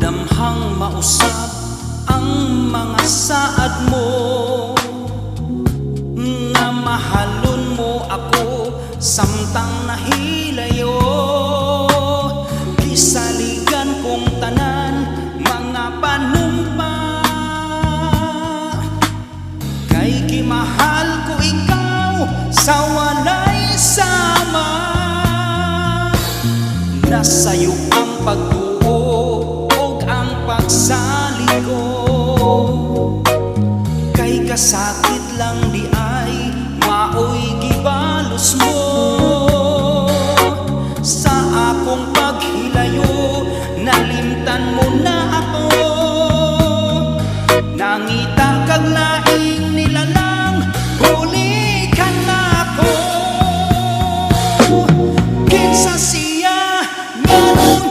Damhang mausap ang mga saad mo, nga mahalon mo ako samtang nahilayo. Kisaligan kong tanan mga panumpa, kay kimahal ko ikaw sa walay sama. Nasayo ang pagtuo, pagsali ko, kay kasakit lang di ay maoy gibalos mo. Sa akong paghilayo, nalimtan mo na ako. Nangita kag laing nilalang, huli ka na ako. Kinsa siya nganong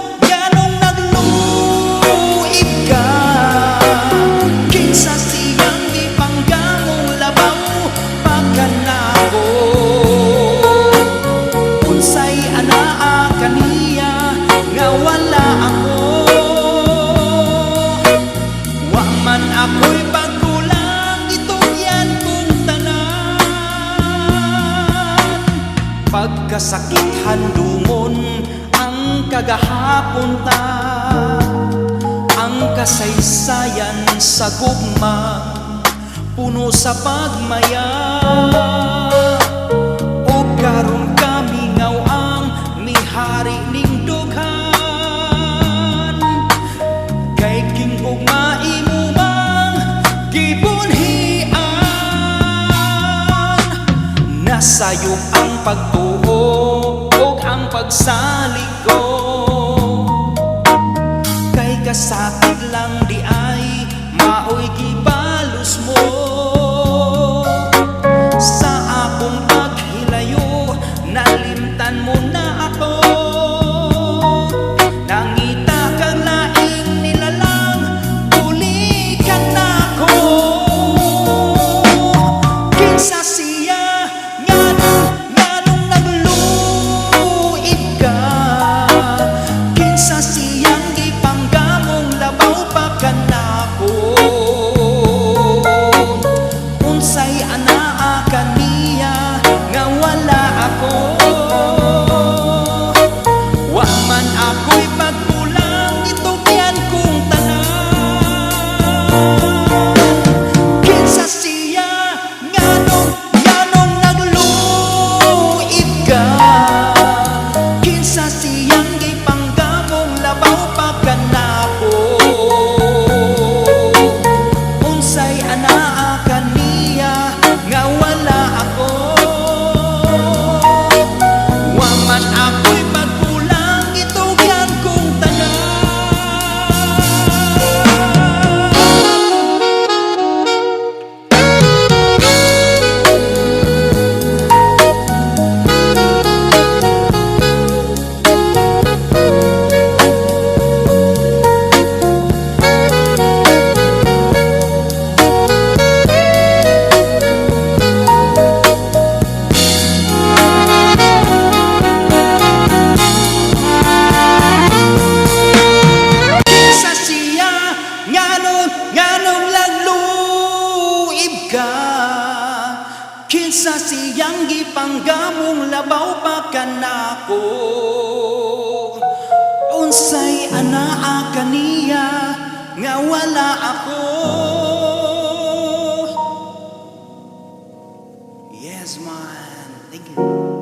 ako'y pagkulang, itugyan kong tanan. Pagkasakit handumon ang kagahapon ta, ang kasaysayan sa gugma puno sa pagmaya. O karon kami ngaw ang mihari ning dughan, kay kinggugma nasayop ang pagtuo ug ang pagsalig ko, kay kasakit lang di ay maoy gibalos mo. Sa akong paghilayo, nalimtan mo na ako. Nangita kang laing nilalang, huli ka na ako. Kinsa siya kinsa siyang gipanggamong labaw pa kanako. Unsay anaa kaniya nga wala ako. Yes man, thank you.